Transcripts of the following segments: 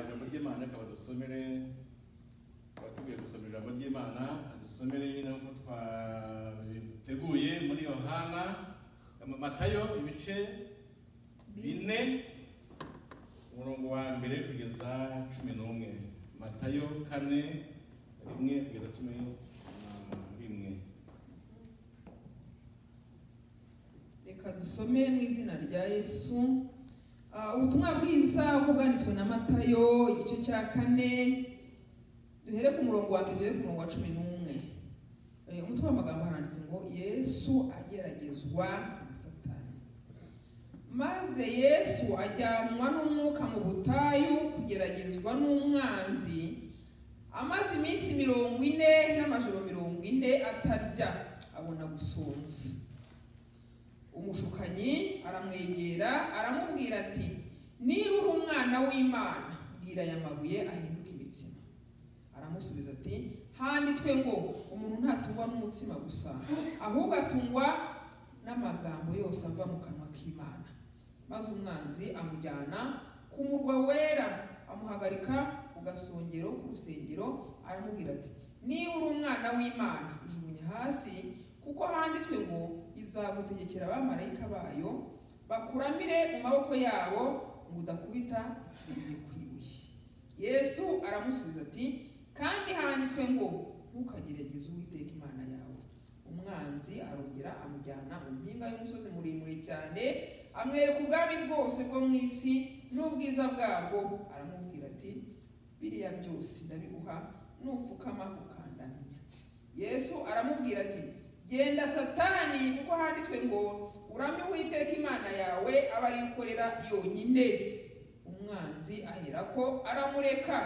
ijambo ry'Imana akaba dusomere abatugiye gusomera ijambo ry'Imana adusomere nyine uko twateguye muri Yohana Matayo ibice 4 umurongo wa mbere kugeza 11 Matayo 4:1 kugeza 11. Reka dusome mu izina rya Yesu. Ubutumwa bwiza uko bwanditswe na Matayo igice cya 4 duhere ku murongo wa 1 ku murongo wa 11. Umutwe w'amagambo haranditse ngo Yesu ageragezwa na Satani. Maze Yesu ajyanwa n'umwuka mu butayu kugeragezwa n'umwanzi amaze iminsi 40 n'amajoro 40 atarya abona gusonza. Umushukanyi aramwegera aramubwira ati niba uri umwana w'Imana bwira aya mabuye ahinduka imitsima. Aramusubiza ati handitswe ngo umuntu ntatungwa n'umutsima gusa ahubwo atungwa n'amagambo yose ava mu kanwa k'Imana. Maze umwanzi amujyana ku murwa wera amuhagarika ku gasongero k'urusengero aramubwira ati niba uri umwana w'Imana ijugunya hasi kuko handitswe ngo izagutegekera abamarayika bayo bakuramire mu maboko yabo ngo udakubita ikirenge ku ibuye. Yesu aramusubiza ati kandi handitswe ngo ntukagerageze Uwiteka Imana yawe. Umwanzi arongera amujyana mu mpinga y'umusozi muremure cyane amwereka ubwami bwose bwo mu isi n'ubwiza bwabwo. Aramubwira ati biriya byose ndabiguha nupfukama ukandamya. Yesu aramubwira ati genda Satani kuko handitswe ngo uramye Uwiteka Imana yawe aba yikorera yonyine. Umwanzi aherako aramureka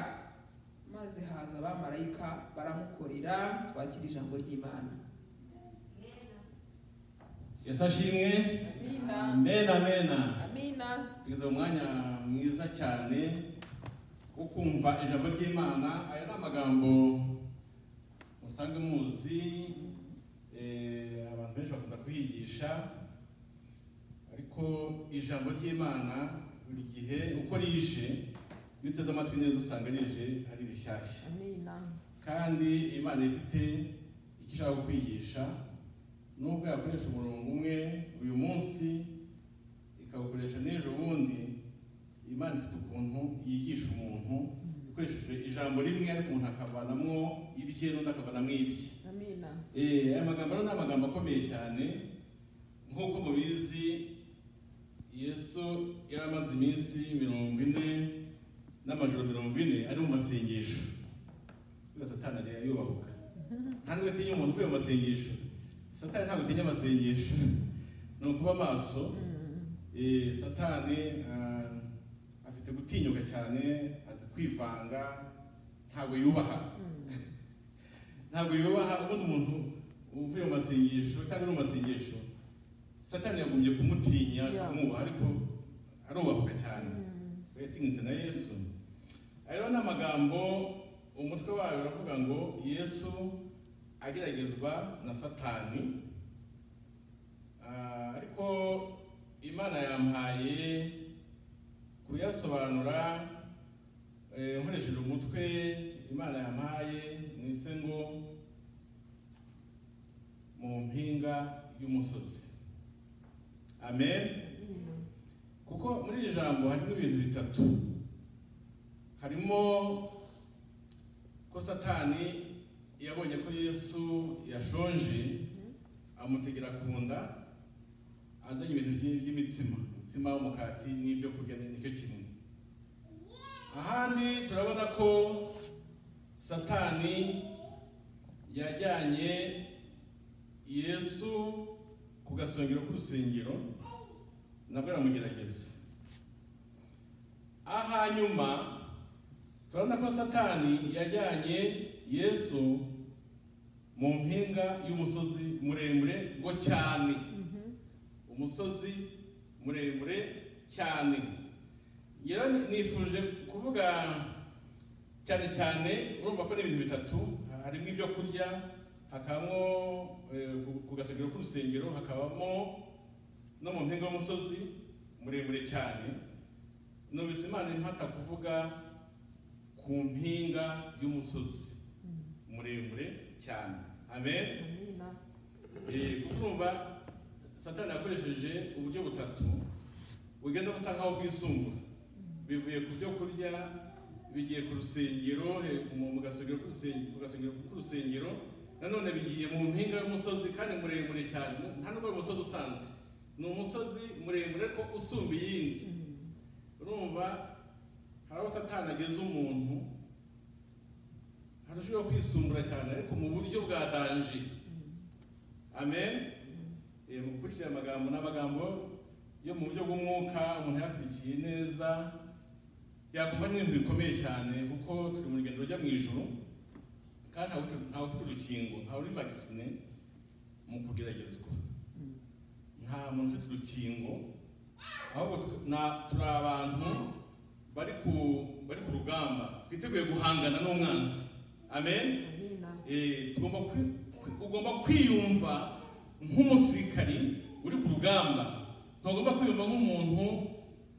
maze haza abamarayika baramukorera. Twakira ijambo ry'Imana. Yesu ashimwe. Amina. Amena. Amina. Tugeze mu mwanya mwiza cyane wo kumva ijambo ry'Imana. Aya ni amagambo musange muzi, abantu benshi bakunda kuhigisha, ariko ijambo ry'Imana buri gihe uko rije iyo uteze amatwi neza usanga rije ari rishyashya. Amina. Kandi Imana ifite icyo ishaka kwigisha, nubwo yakoresha umurongo umwe uyu munsi ikawukoresha n'ejo bundi. Imana ifite ukuntu yigisha umuntu ikoresheje ijambo rimwe ariko umuntu akavanamwo ibye n'undi akavanamwo ibye. Amina. Aya magambo ni amagambo akomeye cyane. Nk'uko mubizi Yesu yari amaze iminsi 40 n'amajoro 40 ari mu masengesho. Satani yari yubahuka. Ntabwo atinya umuntu uvuye mu masengesho. Satani ntabwo atinya amasengesho. Ni ukuba maso. Satani afite gutinyuka cyane, azi kwivanga, ntabwo yubaha. Ntabwo yubaha ubundi umuntu uvuye mu masengesho cyangwa mu masengesho. Satani yagombye kumutinya kumwubaha, ariko arubahuka cyane. Yatinyitse na Yesu. Ayo ni amagambo umutwe wayo uravuga ngo Yesu ageragezwa na Satani. Ariko Imana yampaye kuyasobanura nkoresheje umutwe Imana yampaye nise ngo mu mpinga y'umusozi. Amen. Kuko muri iri jambo harimo ibintu bitatu. Harimo ko Satani yabonye ko Yesu yashonje amutegera ku nda, azanye ibintu by'imitsima, imitsima y'umukati n'ibyo kurya nicyo kimwe. Ahandi turabona ko Satani yajyanye Yesu ku gasongero k'urusengero nabwo aramugerageza. Hanyuma turabona ko Satani yajyanye Yesu mu mpinga y'umusozi muremure ngo cyane. Umusozi muremure cyane. Yero nifuje kuvuga cyane cyane, urumva ko n'ibintu bitatu, harimo ibyo kurya, hakabamo ku gasongero k'urusengero, hakabamo no mu mpinga y'umusozi muremure cyane. Nubise Imana impata kuvuga ku mpinga y'umusozi muremure cyane. Amen. Kukumva Satani yakoresheje uburyo butatu bugenda busa nkaho bwisumbura. Bivuye ku byo kurya, bigiye ku rusengero, mu gasengero k'urusengero, nanone bigiye mu mpinga y'umusozi kandi muremure cyane. Nta nubwo umusozi usanzwe, ni umusozi muremure ko usumba iyindi. Urumva hari aho Satani ageze umuntu harushaho kwisumbura cyane, ariko mu buryo bwa danje. Amen. Mukurikira amagambo n'amagambo yo mu buryo bw'umwuka, umuntu yakurikiye neza yakumva n'ibintu bikomeye cyane, kuko turi mu rugendo rujya mu ijuru kandi ntawe ufite urukingo, ntawe uri vaccine mu kugeragezwa, nta muntu ufite urukingo, ahubwo turi abantu bari ku rugamba twiteguye guhangana n'umwanzi. Amen. Ugomba kwiyumva nk'umusirikari uri ku rugamba, ntugomba kwiyumva nk'umuntu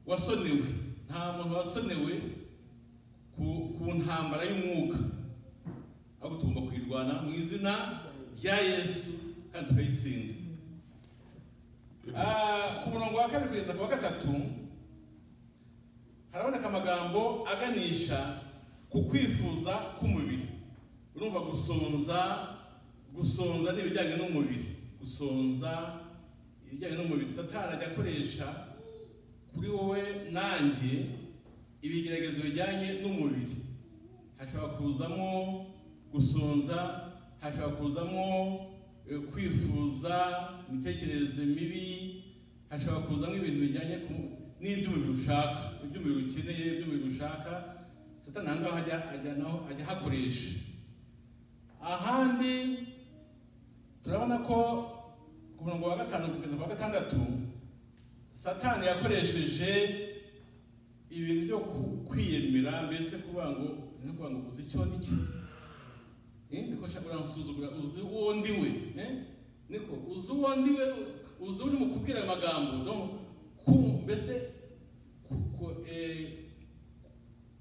wasonewe. Nta muntu wasonewe ku ntambara y'umwuka, ahubwo tugomba kwirwana mu izina rya Yesu kandi tukayitsinda. Ku murongo wa 2 kugeza ku wa 3 haraboneka amagambo aganisha ku kwifuza k'umubiri. Urumva gusonza n'ibijyanye n'umubiri, gusonza ibijyanye n'umubiri. Satani ajya akoresha kuri wowe nanjye ibigeragezo bijyanye n'umubiri. Hashobora kuzamo gusonza, hashobora kuzamo kwifuza imitekerereze mibi, hashobora kuzamo ibintu bijyanye n'iby'umubiri ushaka, iby'umubiri ukeneye, iby'umubiri ushaka. Satani ahangaho ajya hakoresha. Ahandi turabona ko ku murongo wa 5 kugeza ku wa 6 Satani yakoresheje ibintu byo kwiyemera, mbese kuvuga ngo uzi icyo ndi cyo, niko shaka gusuzugura, uzi uwo ndiwe, niko uzi uwo ndiwe, uzi uri mu kubwira amagambo, mbese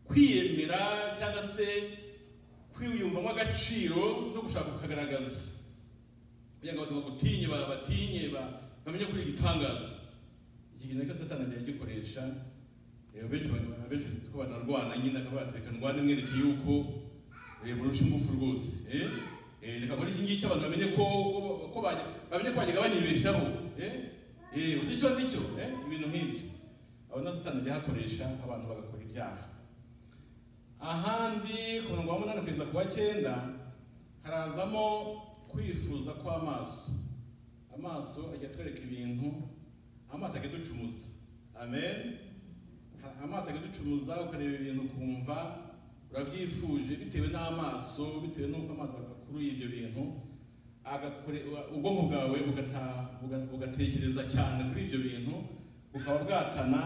kwiyemera cyangwa se kwiyumvamo agaciro no gushaka kukagaragaza kugira ngo abantu bagutinye bamenye kuri igitangaza. Iki kintu Satani ajya agikoresha, abenshi ko banarwana nyine akabateka ndwane mwereke yuko murusha ingufu rwose. Reka muri iki ngiki abantu bamenye ko bajyaga banyibeshaho, uzi icyo ndicyo, ibintu nk'ibyo. Abo na Satani ajya ahakoresha abantu bagakora ibyaha. Ahandi ku murongo wa 8 kugeza ku wa 9 harazamo kwifuza kw'amaso. Amaso ajya atwereka ibintu, amaso akaducumuza. Amen. Amaso akaducumuza, ukareba ibintu ukumva urabyifuje bitewe n'amaso, bitewe n'uko amaso akuruye ibyo bintu, ubwonko bwawe bugatekereza cyane kuri ibyo bintu, bukaba bwatana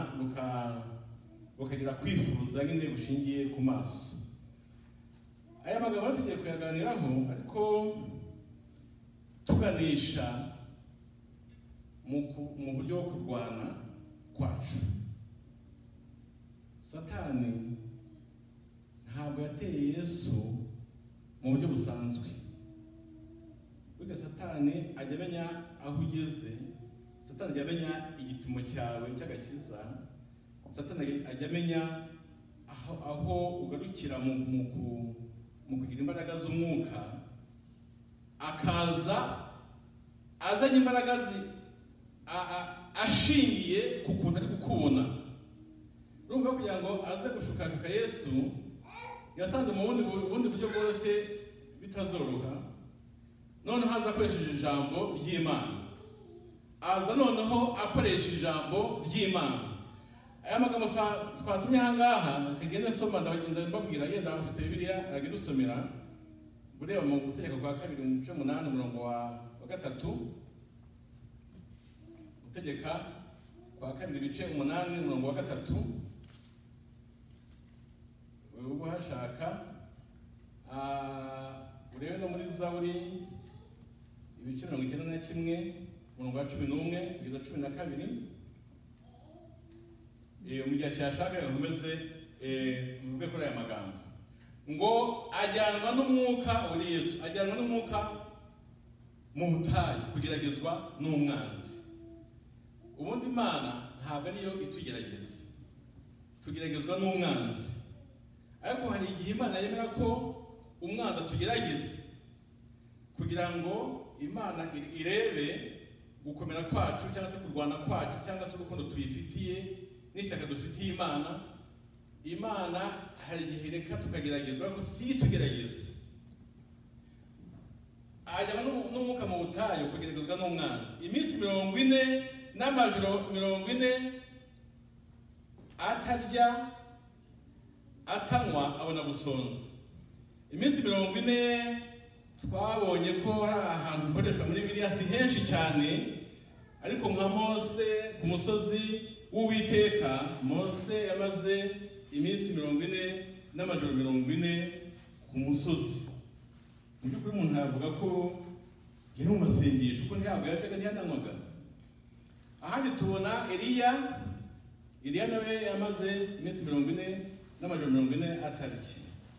bukagira kwifuza nyine bushingiye ku maso. Aya magambo tugiye kuyaganiraho, ariko tuganisha mu buryo bwo kurwana kwacu. Satani ntabwo yateye Yesu mu buryo busanzwe. Burya Satani ajya amenya aho ugeze, Satani ajya amenya igipimo cyawe cy'agakiza, Satani ajya amenya aho ugarukira mu kugira imbaraga z'umwuka, akaza azanye imbaraga ashingiye ku kuntu ari kukubona. Urumva kugira ngo aze gushukashuka Yesu yasanze mu bundi buryo bworoshye bitazoroha. Noneho aza akoresheje ijambo ry'Imana, aza noneho akoresha ijambo ry'Imana. Aya magambo twasomye ahangaha kagenda nsoma, ndababwira yenda ufite Bibiliya aragenda usomera, ureba mu Gutegeka kwa 2:8 umurongo wa 3, Gutegeka kwa 2:8 umurongo wa 3. Ubwo hashaka urebe no muri Zaburi 91 umurongo wa 11 kugeza 12. Mu gihe cyashaka yakomeze mvuge kuri aya magambo. ngo ajyanwa n'umwuka uri Yesu, ajyanwa n'umwuka mu butayu kugeragezwa n'umwanzi. Ubundi Imana ntabwo ariyo itugerageza, tugeragezwa n'umwanzi. Ariko hari igihe Imana yemera ko umwanzi atugerageza kugira ngo Imana irebe gukomera kwacu cyangwa se kurwana kwacu cyangwa se urukundo tuyifitiye n'ishyaka dufitiye Imana. Imana hari igihe reka tukageragezwa ariko si tugerageza. Ajyana n'umwuka mu butayu kugeragezwa n'umwanzi iminsi 40 n'amajoro 40 atarya atanywa abona gusonza. Iminsi 40 twabonye ko hari ahantu ukoreshwa muri Bibiliya si henshi cyane, ariko nka Mose ku musozi w'Uwiteka, Mose yamaze iminsi 40 n'amajoro 40 ku musozi. Mu by'ukuri umuntu yavuga ko yari mu masengesho kuko ntabwo yajyaga ntiyananywaga. Ahandi tubona Eliya nawe yamaze iminsi 40 n'amajoro 40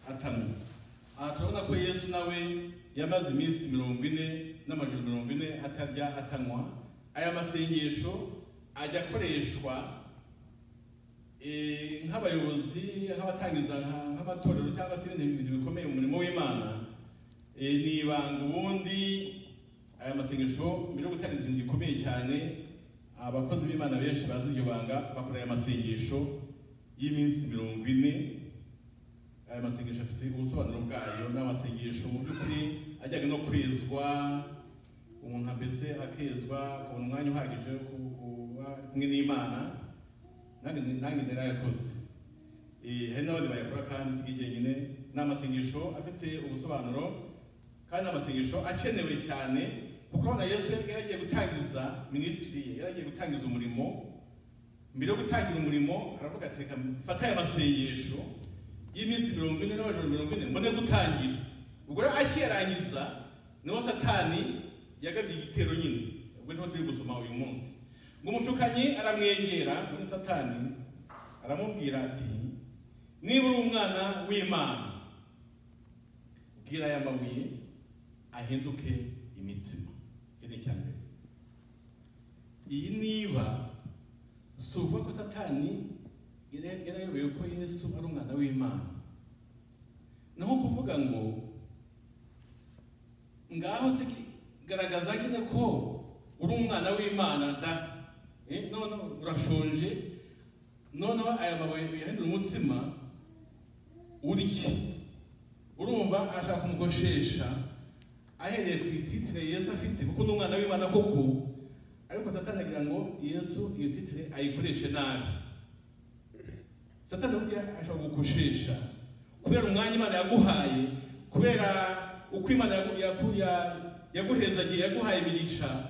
atanywa. Aha turabona ko Yesu nawe yamaze iminsi 40 n'amajoro 40 atarya atanywa. Aya masengesho ajya akoreshwa nk'abayobozi, nk'abatangiza, nk'amatorero cyangwa se ibindi bintu bikomeye mu murimo w'Imana. Ni ibanga ubundi aya masengesho mbere yo gutangiza ibintu gikomeye cyane. Abakozi b'Imana benshi bazi iryo banga bakora aya masengesho y'iminsi 40. Aya masengesho afite ubusobanuro bwayo, n'amasengesho mu by'ukuri ajyanye no kwezwa. Umuntu mbese akezwa akabona umwanya uhagije kuba kumwe n'Imana. Nange narayakoze. Hari n'abandi bayakora kandi si jyenyine. N'amasengesho afite ubusobanuro kandi amasengesho akenewe cyane kuko urabona Yesu yaragiye gutangiza ministry ye, yaragiye gutangiza umurimo. Mbere yo gutangira umurimo aravuga ati reka mfata aya masengesho y'iminsi 40 n'amajoro 40 mbone gutangira. Ubwo rero akiyarangiza niho Satani yagabye igitero nyine. Ubwo niho turi gusoma uyu munsi. Ngo umushukanyi aramwegera muri Satani aramubwira ati niba uri umwana w'Imana bwira aya mabuye ahinduke imitsima. Kene cyane iyi niba suva ko Satani yarayoboye ko Yesu ari umwana w'Imana, naho kuvuga ngo ngaho se garagaza nyine ko uri umwana w'Imana da. None urashonje, none aya mabuye yahindura umutsima uriki. Urumva ashaka kumukoshesha ahereye ku ititire Yesu afite kuko n'umwana w'Imana koko. Ariko Satani agira ngo Yesu iyo titire ayikoreshe nabi. Satani burya ashaka gukoshesha kubera umwanya Imana yaguhaye, kubera uko Imana yaguhezagiye yaguhaye imigisha.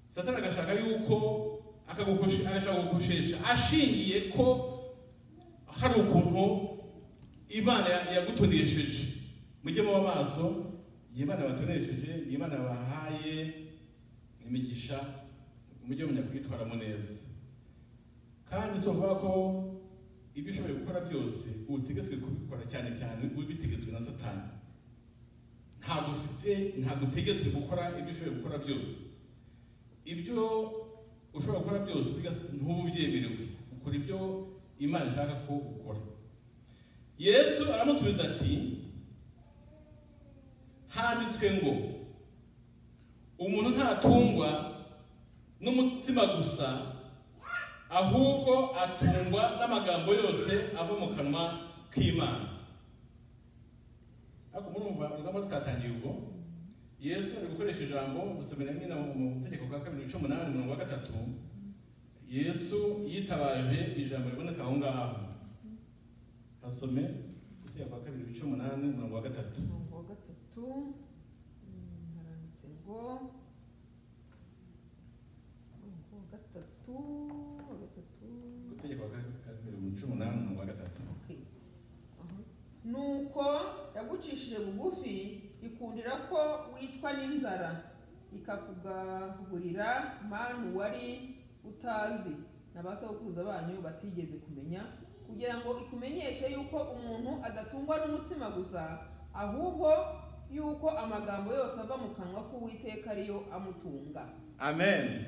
Satani agashaka yuko agashaka gukoshesha ashingiye ko hari ukuntu Imana yagutonesheje. Mujye mu maso Imana batonesheje, Imana bahaye imigisha, mujye menya kwitwaramo neza. Kandi so vuga ko ibyo ushoboye gukora byose utegetswe kubikora, cyane cyane ubitegetswe na Satani. Ntabwo utegetswe gukora ibyo ushoboye gukora byose. Ibyo ushobora gukora byose ntububyemerewe, ukora ibyo Imana ishaka ko ukora. Yesu aramusubiza ati handitswe ngo umuntu ntatungwa n'umutsima gusa ahubwo atungwa n'amagambo yose ava mu kanwa k'Imana. Ariko murumva urugamba rutatangiye ubwo. Yesu ari gukoresha ijambo dusomera nyine mu Tegeko kwa 2:18 Yesu yitabaje ijambo riboneka aho ngaho. Hasome Tegeko kwa 2:18 haranditse ngo Tegeko kwa 2:18 nuko yagucishije bugufi ikundira ko witwa n'inzara ikakugaburira manu wari utazi n'abasokuruza banyu batigeze kumenya, kugira ngo ikumenyeshe yuko umuntu adatungwa n'umutsima gusa, ahubwo yuko amagambo yose ava mu kanwa k'Uwiteka ariyo amutunga. Amen.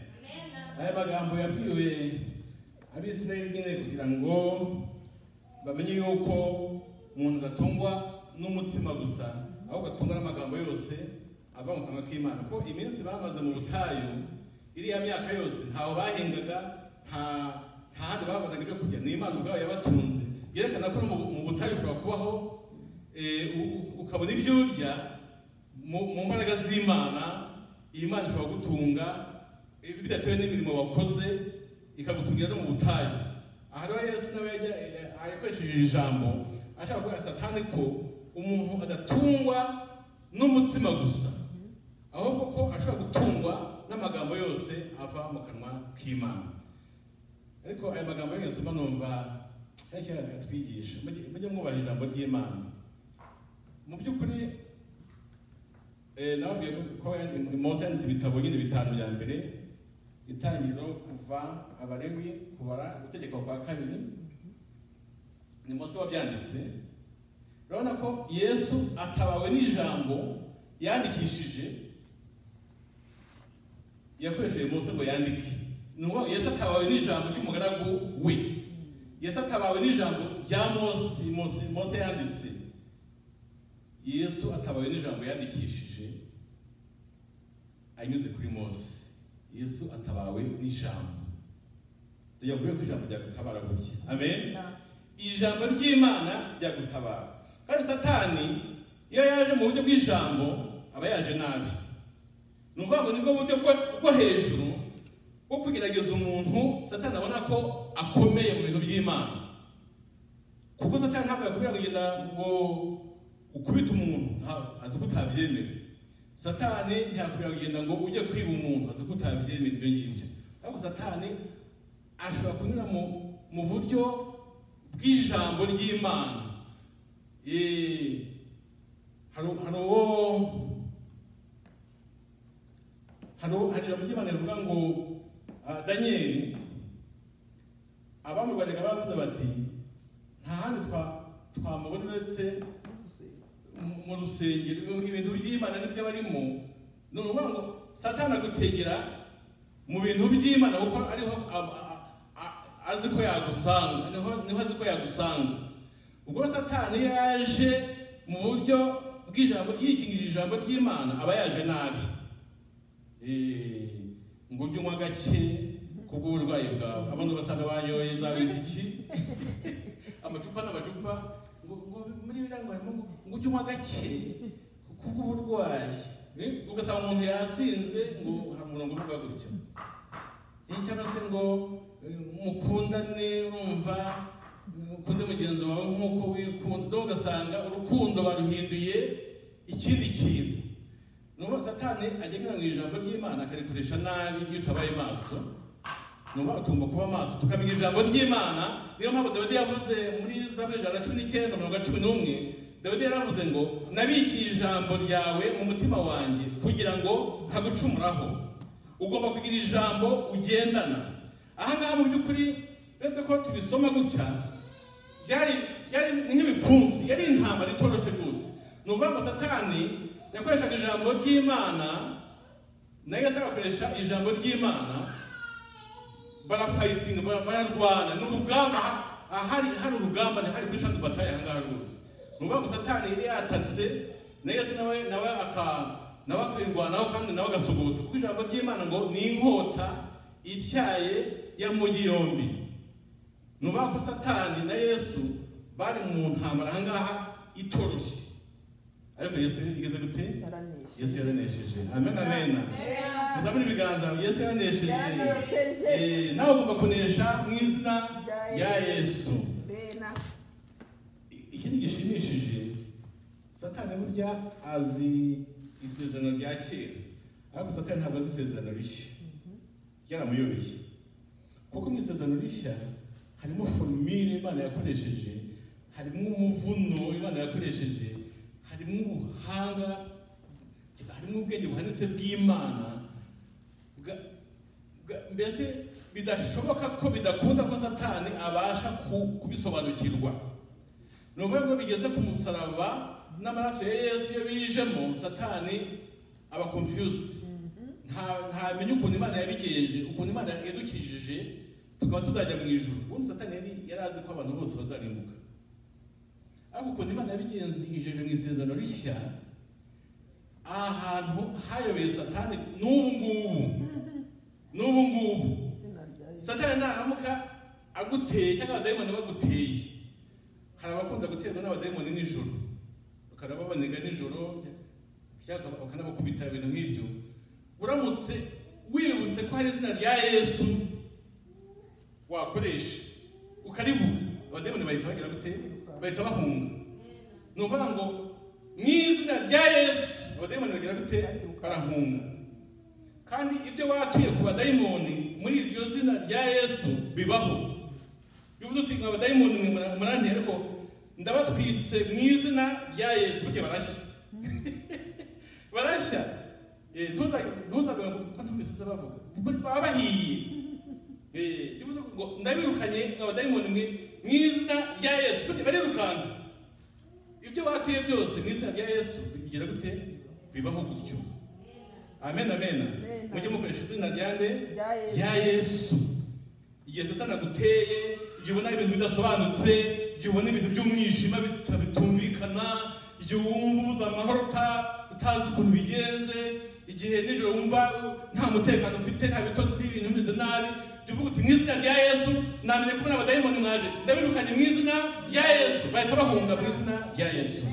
Aya magambo yabwiwe Abisirayeli nyine kugira ngo bamenye yuko umuntu gatungwa n'umutsima gusa, ahubwo gatungwa n'amagambo yose ava mu kanwa k'Imana. Ko iminsi bamaze mu butayu, iriya myaka yose ntaho bahingaga, nta handi babonaga ibyo kurya, ni Imana ubwayo yabatunze. Yerekana ko mu butayu ushobora kubaho ukabona ibyo urya mu mbaraga z'Imana. Imana ishobora gutunga bidatewe n'imirimo wakoze, ikagutungira no mu butayu. Aha rero Yesu nawe yakoresheje ijambo ashaka kubwira Satani ko umuntu adatungwa n'umutsima gusa, ahubwo ko ashobora gutungwa n'amagambo yose ava mu kanwa k'Imana. Ariko aya magambo yose numva icyo atwigisha, mujye mwubaha ijambo ry'Imana. Mu by'ukuri nababwiye ko Mose yanditse ibitabo nyine bitanu bya mbere, Itangiriro, Kuva, Abalewi, Kubara, Gutegeka kwa kabiri, ni Mose wabyanditse. Urabona ko Yesu atabawe n'ijambo yandikishije, yakoresheje Mose ngo yandike. Nuko Yesu atabawe n'ijambo ry'umugaragu we, Yesu atabawe n'ijambo rya Mose yanditse. Yesu atabawe n'ijambo yandikishije anyuze kuri Mose. Yesu atabawe n'ijambo. Tujya kuri ko ijambo ryagutabara gutya. Amen. Ijambo ry'Imana ryagutabara. Kandi Satani iyo yaje mu buryo bw'ijambo aba yaje nabi. Numva ngo nibwo buryo bwo hejuru bwo kugerageza umuntu Satani abona ko akomeye mu bintu by'Imana. Kuko Satani ntabwo yakubwira kugenda ngo ukubita umuntu azi ko utabyemera. Satani ntiyakubwira kugenda ngo ujye kwiba umuntu azi ko utabyemera ibyo ngibyo. Ariko Satani ashobora kunyura mu buryo bw'ijambo ry'Imana. Hari ijambo ry'Imana rivuga ngo Danieli abamurwanyaga bavuze bati nta handi twamubona uretse mu rusengero, ibintu by'Imana nibyo barimo. Ni ukuvuga ngo Satani agutegera mu bintu by'Imana kuko ariho azi ko yagusanga, niho azi ko yagusanga. Ubwo Satani yaje mu buryo bw'ijambo, yikingije ijambo ry'Imana, aba yaje nabi. Ngo ujye unywa gake kubw'uburwayi bwawe. Abantu basanga banyoye za wiziki amacupa n'amacupa, ngo muri birango ngo ujye unywa gake kubw'uburwayi. Ugasanga umuntu yasinze ngo hari umurongo uvuga gutyo. Cyangwa se ngo mukundane, urumva ukunde mugenzi wawe nk'uko wikunda. Ugasanga urukundo baruhinduye ikindi kintu. Nuko Satani ajya mu ijambo ry'Imana akarikoresha nabi iyo utabaye maso. Nuko tugomba kuba maso tukamenya ijambo ry'Imana. Niyo mpamvu Dawidi yavuze muri Zaburi 119:11, Dawidi yaravuze ngo nabikiye ijambo ryawe mu mutima wanjye kugira ngo ntagucumuraho. Ugomba kugira ijambo ugendana. Aha ngaha mu by'ukuri uretse ko tubisoma gutya byari nk'ibipfunsi, yari intambara itoroshe rwose. Ni ukuvuga ngo Satani yakoreshaga ijambo ry'Imana, nayo agakoresha ijambo ry'Imana, barafayitinga, bararwana. Ni urugamba, hari urugamba, ntihari kuri shandi bataye aha ngaha rwose. Ni ukuvuga ngo Satani yari yatatse, na Yesu nawe akayirwanaho kandi nawe agasogota. Kuko ijambo ry'Imana ngo ni inkota ityaye yamugi yombi. Ni ukuvuga ko Satani na Yesu bari mu ntambara aha ngaha itoroshye. Ariko Yesu yigeze gute? Yesu yaranesheje. Amen, amen. Muzamuri ibiganza, Yesu yaranesheje. Nawe ugomba kunesha mu izina rya Yesu. Ikindi gishimishije, Satani burya azi isezerano rya kera, ariko Satani ntabwo azi isezerano rishya. Ryaramuyobeye. Kuko mu isezerano rishya harimo formule Imana yakoresheje, harimo umuvuno Imana yakoresheje, harimo ubuhanga, harimo ubwenge buhanitse bw'Imana. Mbese bidashoboka ko bidakunda ko Satani abasha kubisobanukirwa. nuvuga ngo bigeze ku musaraba n'amaraso ya Yesu iyo bijemo Satani aba confused. Nta menye ukuntu Imana yabigenje, ukuntu Imana yadukijije tukaba tuzajya mu ijuru. Ubundi Satani yari azi ko abantu bose bazarimbuka, ariko ukuntu Imana yabigenje mu isezerano rishya, ahantu hayobeye Satani n'ubu ngubu Satani naramuka aguteye cyangwa abadayimoni baguteye. Hari abakunda guterwa n'abadayimoni nijoro, bakanababonega nijoro cyangwa bakanabakubita ibintu nk'ibyo. Uramutse wibutse ko hari izina rya Yesu wakoresha ukarivuga, abadayimoni bahita bagira gute? Bahita bahunga. Ni ukuvuga ngo mu izina rya Yesu abadayimoni bagira gute? Barahunga. Kandi ibyo watuye ku badayimoni muri iryo zina rya Yesu bibaho. Bivuze uti abadayimoni muranteye, ariko ndabatwitse mu izina rya Yesu, buke barashya. Barashya. Ntuzavuga ko ntumvise bavuga, kuko baba bahiye. Bivuze ngo ndabirukanye abadayimoni mu izina rya Yesu, buke barirukana. Ibyo watuye byose mu izina rya Yesu bigira gute? Bibaho gutyo. Amen, amen. Mujye mukoresha izina rya Yesu. Igihe Satani aguteye, igihe ubona ibintu bidasobanutse, igihe ubona ibintu by'umwijima bitumvikana, igihe wumva ubuze amahoro utazi ukuntu bigenze, igihe nijoro wumva nta mutekano ufite, nta bitotsi, ibintu bimeze nabi, jya uvuga uti mu izina rya Yesu namenye kubona abadayimoni mwaje, ndabirukanye mu izina rya Yesu. Bahita bahunga mu izina rya Yesu.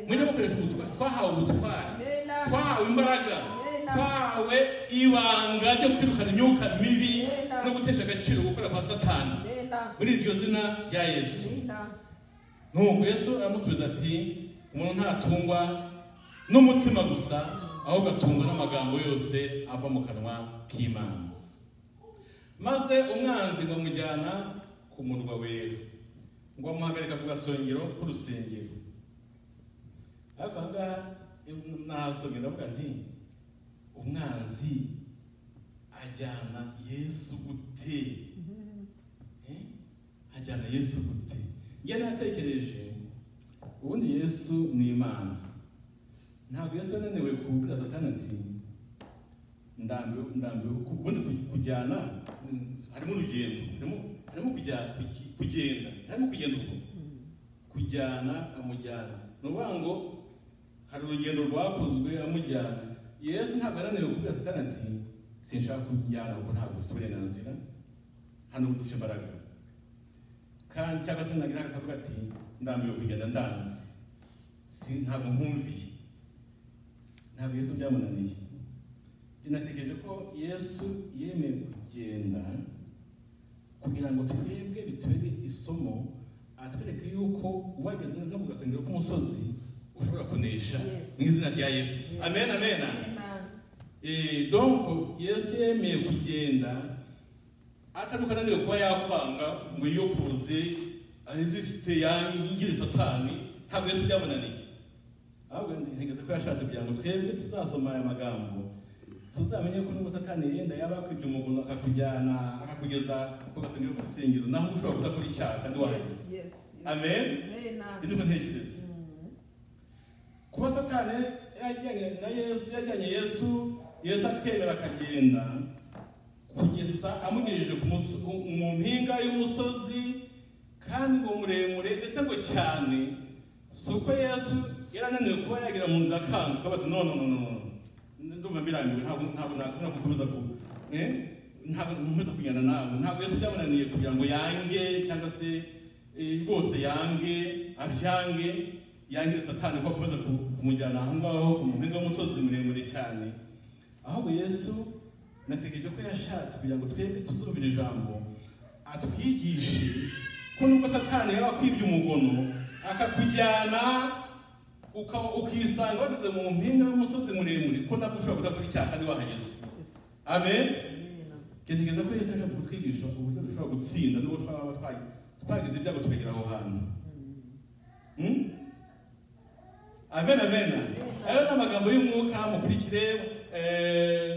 Mujye mukoresha ubutwari. Twahawe ubutwari, twahawe imbaraga, twahawe ibanga ryo kwirukana imyuka mibi no gutesha agaciro gukora kwa Satani muri iryo zina rya Yesu. Nuko Yesu aramusubiza ati, umuntu ntatungwa n'umutsima gusa, ahubwo atungwa n'amagambo yose ava mu kanwa k'Imana. Maze umwanzi ngo amujyana ku murwa wera, ngo amuhagarika ku gasongero k'urusengero. Ariko ahangaha nahasomye ndavuga nti, umwanzi ajyana Yesu gute? Ajyana Yesu gute? Njye natekereje, ubundi Yesu ni Imana. Ntabwo Yesu yananiwe kubwira Satani ati ndambiwe. Ubundi kujyana harimo urugendo, harimo kugenda ubwo. Kujyana amujyana. Ni ukuvuga ngo hari urugendo rwakozwe amujyana. Yesu ntabwo yananiwe kubwira Satani ati sinshaka kujyana kuko ntabwo ufite uburenganzira, hano udusha imbaraga. Kandi cyangwa se nagira akavuga ati ndambiwe kugenda ndanzi, ntabwo nkumviye. Ntabwo Yesu byamunaniye. Natekereje ko Yesu yemeye kugenda kugira ngo twebwe bitubere isomo, atwereke yuko wageze no ku gasongero k'umusozi ushobora kunesha mu izina rya Yesu. Amen, amen. Donc Yesu yemeye kugenda ataruka naniwe kuba yakwanga ngo yiyokoze resiste yangire Satani. Ntabwo Yesu byamunaniye, ahubwo ntegeze ko yashatse kugira ngo twebwe tuzasoma aya magambo tuzamenye ko nubwo Satani yenda yaba akwibye umuntu akakujyana akakugeza ku gasongero k'urusengero, naho ushobora kudakora icyaha kandi wahageze. Amen. Niko ntekereza. Kuba Satani yajyanye na Yesu, yajyanye Yesu akemera akagenda kugeza amugejeje mu mpinga y'umusozi, kandi ngo muremure ndetse ngo cyane. Si uko Yesu yarananiwe kuba yagira mu nzira akanguka bati no ndumva mbirambiwe, ntabwo nakunda gukomeza ntabwo kujyana nawe. Ntabwo Yesu byamunaniye kugira ngo yange cyangwa se rwose yange abyange yangire Satani ko akomeza kumujyana aho ngaho ku mpinga y'umusozi muremure cyane. Ahubwo Yesu nategereje ko yashatse kugira ngo twebwe tuzumvire ijambo, atwigishe ko nubwo Satani yaba akwibye umugono akakujyana ukisanga wageze mu mpinga y'umusozi muremure, ko nabwo ushobora kudakora icyaha kandi wahageze. Amen. Ntekereza ko Yesu yashatse kutwigisha uburyo dushobora gutsinda nubwo twaba twagize ibyago tukagera aho hantu. Amen, amen. Ayo ni amagambo y'umwuka, mukurikire.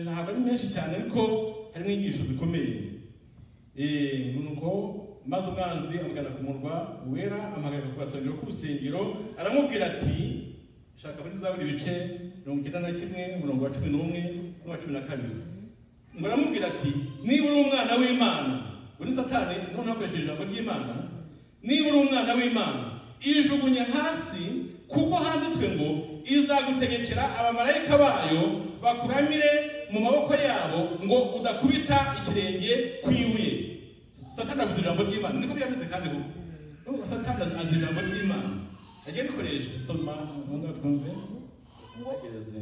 Ntabwo ari menshi cyane ariko hari n'inyigisho zikomeye. Nuko maze umwanzi amugana ku murwa wera, amuhagarika ku gasongero k'urusengero, aramubwira ati, shaka muri Zaburi ibice 91 umurongo wa 11 n'uwa 12. Ngo aramubwira ati, niba uri umwana w'Imana, uri Satani none akoresheje ijambo ry'Imana, niba uri umwana w'Imana, ijugunye hasi, kuko handitswe ngo izagutegekera abamarayika bayo bakuramire mu maboko yabo ngo udakubita ikirenge kw'ibuye. Satani avuze ijambo ry'Imana, niko byanditse kandi kuko Satani azi ijambo ry'Imana agiye bikoresha. Soma ngo twumve gereze.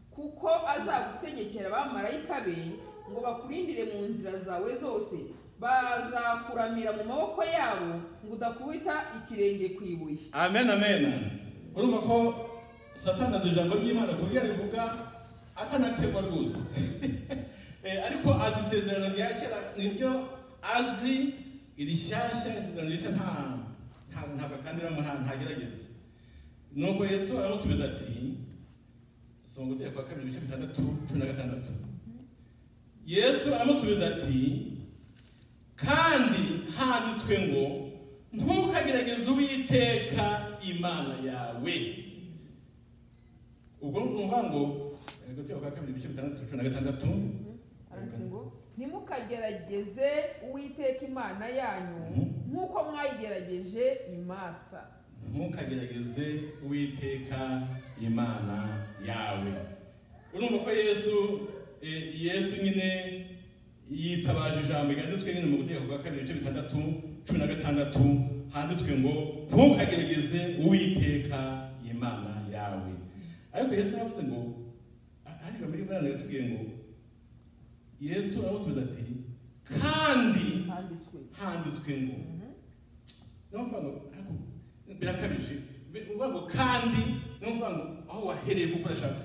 Kuko azagutegekera abamarayika be ngo bakurindire mu nzira zawe zose, bazakuramira mu maboko yabo ngo udakubita ikirenge kw'ibuye. Amen, amen. Urumva ko Satani azi ijambo ry'Imana kuko rivuga atanategwa rwose. Ariko azi isezerano rya kera, nibyo azi irishyashya, isezerano rishya ntabwo akandiramo, ntagerageza. Nuko Yesu aramusubiza ati, songa ugiye kwa 2:6-16. Yesu aramusubiza ati, kandi handitswe ngo ntukagerageze Uwiteka Imana yawe. Ubwo numva ngo ugiye kwa 2:6-16 ngo ntimukagerageze Uwiteka Imana yanyu nk'uko mwayigerageje imasa. Ntukagerageze Uwiteka Imana yawe. Urumva ko Yesu nyine yitabaje ijambo ryanditswe nyine mu Gutegeka kwa 2:6-16, handitswe ngo ntukagerageze Uwiteka Imana yawe. Ariko Yesu yavuze ngo, ariko muri Bibiliya yatubwiye ngo, Yesu aramusubiza ati, kandi handitswe ngo. Numva ngo birakabije, uvuga ngo kandi, numva ngo aho wahereye gukoresha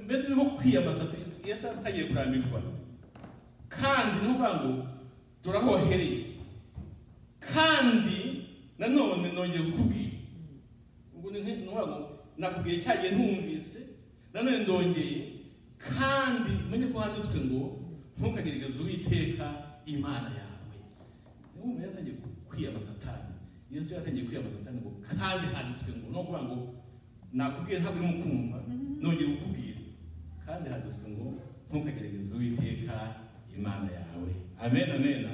mbese niho kwiyambaza. Yesu atagiye kurambirwa. Kandi numva ngo turahohereye, kandi nanone nongeye kukubwira. Ubwo numva ngo nakubwiye cyagiye ntumvise, nanone ndongeye, kandi menye ko handitswe ngo ntukagerageze Uwiteka Imana yawe. Numva yatangiye kwiyambaza Satani. Yesu yatangiye kwiyambaza Satani ngo kandi handitswe ngo, no kuvuga ngo nakubwiye ntabwo urimo kumva, nongeye kukubwira, kandi handitswe ngo ntukagerageze Uwiteka Imana yawe. Amen, amen.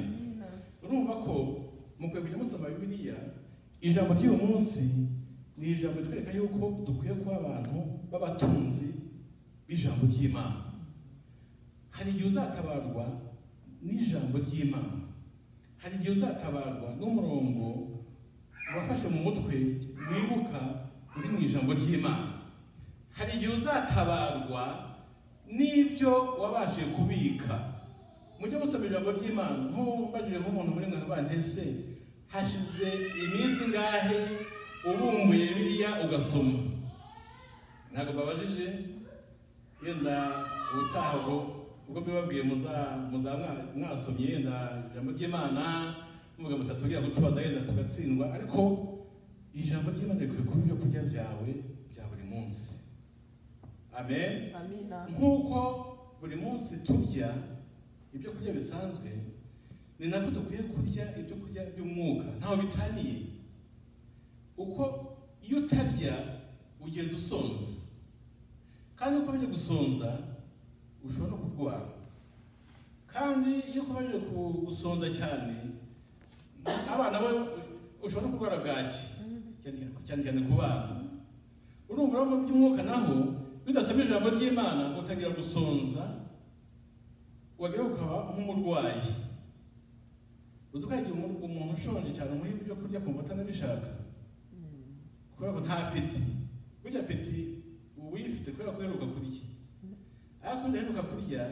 Urumva ko mukwiye kujya musoma Bibiliya. Ijambo ry'uyu munsi ni ijambo twereka yuko dukwiye kuba abantu b'abatunzi b'ijambo ry'Imana. Hari igihe uzatabarwa n'ijambo ry'Imana, hari igihe uzatabarwa n'umurongo wafashe mu mutwe wibuka uri mu ijambo ry'Imana, hari igihe uzatabarwa n'ibyo wabashije kubika. Mujye musoma ijambo ry'Imana. Mbajije nk'umuntu muri mwe bantese, hashize iminsi ngahe ubumbuye Bibiliya ugasoma? Ntabwo babajije, yenda ubutaha ubwo mbibabwiye mwasomye yenda ijambo ry'Imana, muvuga mutatubwira gutubaza yenda tugatsindwa. Ariko ijambo ry'Imana rikwiye kuba ibyo kurya byawe bya buri munsi. Amen. Nk'uko buri munsi turya ibyo kurya bisanzwe, ni nabwo dukwiye kurya ibyo kurya by'umwuka. Ntaho bitaniye. Uko iyo utarya ugenda usonza, kandi uko ukomeje gusonza ushobora no kurwara. Kandi iyo ukomeje gusonza cyane, abana bo ushobora no kurwara bwaki, cyane ku bana. Urumva mu by'umwuka naho bidasaba ijambo ry'Imana utangira gusonza, wagira ukaba nk'umurwayi. Uzi ko igihe umuntu ushonje cyane umuha ibyo kurya kumva atanabishaka, kubera ko nta peti. Burya peti uyifite kubera ko uheruka kurya, ariko udaheruka kurya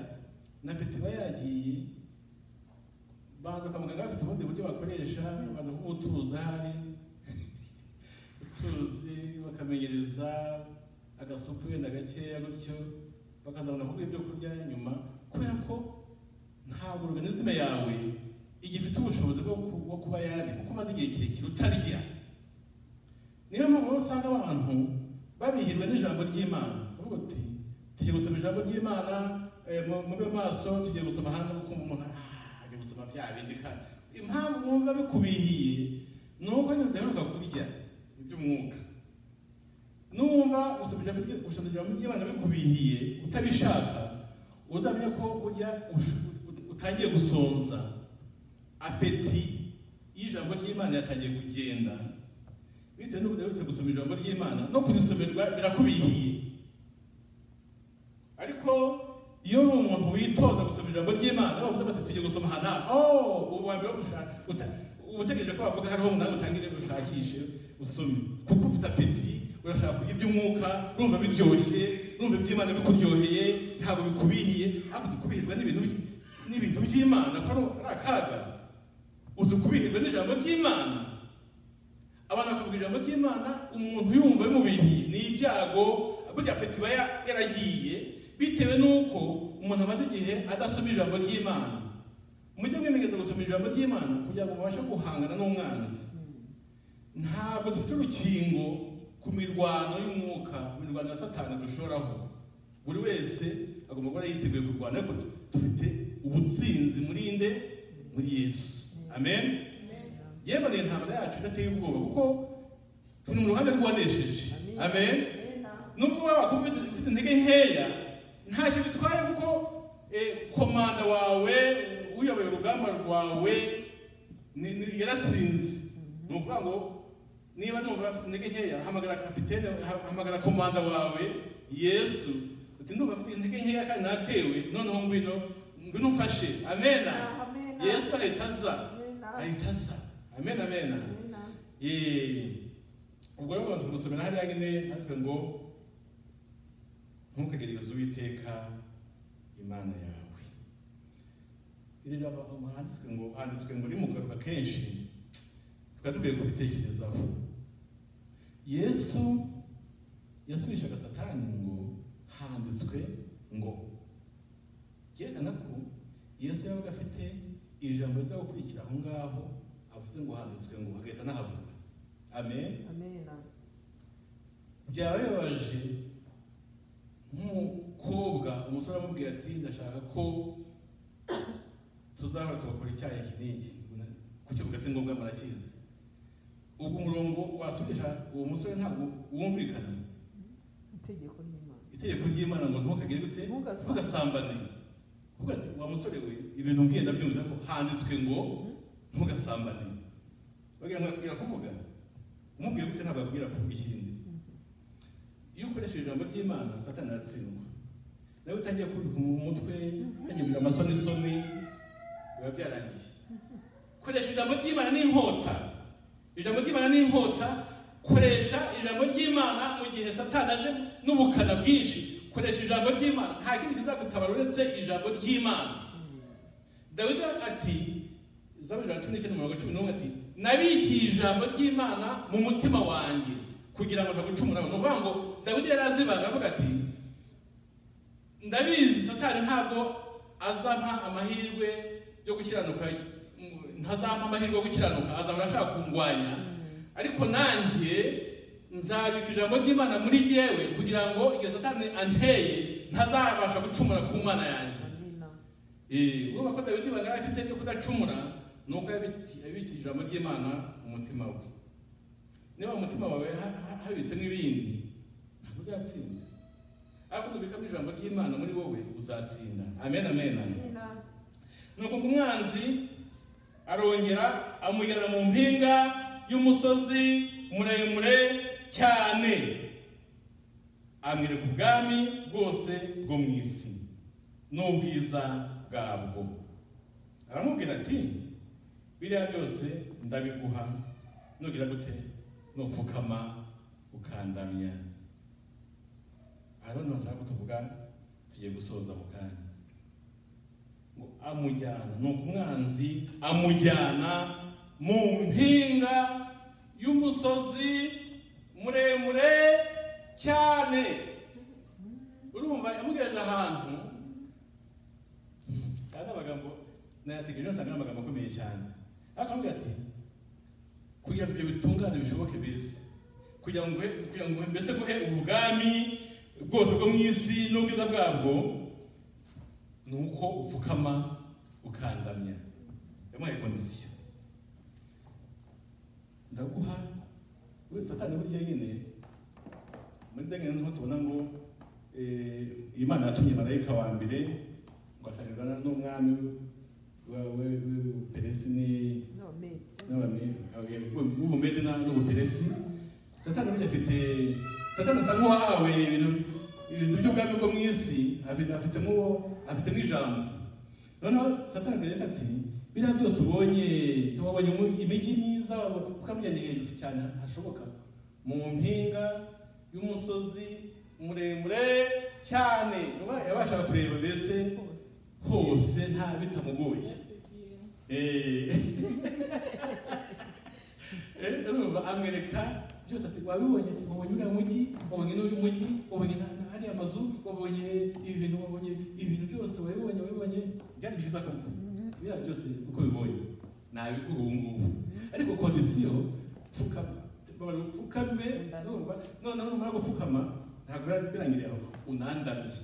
na peti iba yagiye. Baza kwa muganga bafite ubundi buryo bakoresha, baza kugutuza hari utuzi, bakamenyereza agasupu wenda gakeya gutyo, bakazabona kuguha ibyo kurya nyuma, kubera ko ntabwo organisme yawe igifite ubushobozi bwo kuba yari, kuko umaze igihe kirekire utarya. Niyo mpamvu usanga abantu babihirwa n'ijambo ry'Imana. Uvuga uti tugiye gusoma ijambo ry'Imana, mube maso, tugiye gusoma hanze, ukumva umuntu gusoma bya bindi kandi impamvu mwumva bikubihiye nuko nyine udaheruka kurya iby'umwuka. Numva gusomera mu by'Imana bikubihiye utabishaka, uzamenya ko burya utangiye gusonza, apeti y'ijambo ry'Imana yatangiye kugenda bitewe n'uko udaherutse gusoma ijambo ry'Imana, no kurisomerwa birakubihiye. Ariko iyo uri umuntu witoza gusoma ijambo ry'Imana, bavuze bati tugiye gusoma hana, ubu wa mbere wo gushaka utegereje ko bavuga hariho nawe utangire gushakishe usome, kuko ufite apeti, urashaka kurya iby'umwuka, urumva biryoshye, urumva iby'Imana bikuryoheye, ntabwo bikubihiye. Ahubwo kubihirwa n'ibintu by'Imana ko ari akaga. Uzi kubihirwa n'ijambo ry'Imana. Abantu bakavuga ijambo ry'Imana, umuntu yumva bimubihiye ni ibyago, burya apeti iba yaragiye bitewe n'uko umuntu amaze igihe adasoma ijambo ry'Imana. Mujye mwimenyereza gusoma ijambo ry'Imana kugira ngo mubashe guhangana n'umwanzi. Ntabwo dufite urukingo ku mirwano y'umwuka, imirwano ya Satani dushoraho. Buri wese agomba kuba yiteguye kurwana, ariko dufite ubutsinzi muri Yesu. Amen. Yewe ni intambara yacu idateye ubwoba kuko turi mu ruhande rwanesheje. Amen. Nubwo waba ufite intege nkeya, nta kintu bitwaye kuko komanda wawe uyoboye urugamba rwawe yaratsinze. Ni ukuvuga ngo niba numva afite intege nkeya, hamagara kapitene, hamagara komanda wawe Yesu, uti ndumva afite intege nkeya kandi natewe, noneho ngwino umfashe. Amen. Yesu ahita aza. Amen. Ubwo rero baza gusomera hariya nyine handitswe ngo ntukagerageze Uwiteka Imana yawe. Iri jambo handitswe ngo rimugaruka kenshi, tukaba tugiye kubitekerezaho. Yesu yasubishaga Satani ngo handitswe ngo, byerekana ko Yesu yabaga afite ijambo riza gukurikira aho ngaho, avuze ngo handitswe ngo agahita nahavuga. Amen. Byaba bibabaje nk'umukobwa umusore amubwira ati ndashaka ko tuzahora tugakora icyayi iki n'iki, kukivuga si ngombwa murakizi. Ubwo umurongo wasubisha uwo musore ntabwo wumvikana. Itegeko ry'Imana ngo ntukagire gute, ntugasambane. Kuvuga ati wa musore we, ibintu mbwiye ndabyumva ko handitswe ngo ntugasambane. Bagira ngo akubwira kuvuga, umubwiye gute ntabwo akubwira kuvuga ikindi. Iyo ukoresheje ijambo ry'Imana, Satani aratsindwa. Nawe utangiye kubika mu mutwe, utangiye kugira amasoni, biba byarangiye. Koresha ijambo ry'Imana n'inkota. Ijambo ry'Imana n'inkota. Koresha ijambo ry'Imana mu gihe Satani aje n'ubukana bwinshi. Koresha ijambo ry'Imana, nta kindi kizagutabara uretse ijambo ry'Imana. Dawidi ati, Zaburi 19:11 ati, nabikiye ijambo ry'Imana mu mutima wanjye kugira ngo ntagucumura. No kuvuga ngo Dawidi yarazibanga avuga ati, ndabizi Satani ntabwo azampa amahirwe yo gukiranuka, ntazampa amahirwe yo gukiranuka, azahora ashaka kungwanya, ariko nanjye nzabika ijambo ry'Imana muri jyewe kugira ngo igihe Satani anteye ntazabasha gucumura ku Mana yanjye. Urumva ko Dawidi bangara afite cyo kudacumura, nuko yabitse ijambo ry'Imana mu mutima we. Niba umutima wawe habitse n'ibindi, ntabwo uzatsinda. Ariko nubika ijambo ry'Imana muri wowe uzatsinda. Amen. Nuko umwanzi arongera amujyana mu mpinga y'umusozi muremure cyane, amwereka ubwami bwose bwo mu isi n'ubwiza bwabwo. Aramubwira ati, biriya byose ndabiguha nugira gute, nupfukama ukandamya. Ariko nshaka kutuvuga, tugiye gusoza mu kanya. Ngo amujyana, nuko umwanzi amujyana mu mpinga y'umusozi muremure cyane. Urumva yamugejeje ahantu, kandi amagambo nayategereje nsanga amagambo akomeye cyane. Akamubwira ati, kugira ngo ibyo bitungane bishoboke bese, kugira ngo mbese guhe ubwami bwose bwo mu isi n'ubwiza bwabwo, nuko upfukama ukandamya. yamuhaye kondisiyo, ndaguha we Satani burya nyine muri Daniel niho tubona ngo Imana yatumye marayika wa mbere ngo atangirana n'umwami wawe Peresi n'Ubumedi n'Ubuperesi. Satani burya afite, Satani asa nk'uwahawe ibintu by'ubwami bwo mu isi, afitemo ijambo. Noneho Satani agereza ati biriya byose ubonye, wabonye imijyi myiza ukamujyanye hejuru cyane hashoboka, mu mpinga y'umusozi muremure cyane, yabashaga kureba mbese hose nta bitamugoye. Amwereka byose ati wabibonye, wabonye uriya mujyi, wabonye n'uyu mujyi, wabonye hariya amazu, wabonye ibi bintu, wabonye ibintu byose, wabibonye byari byiza koko. Biriya byose uko bibonye nabiguha ubu ngubu, ariko kondisiyo pfukame, noneho numara gupfukama ntabwo birangiriye aho, unandamiye,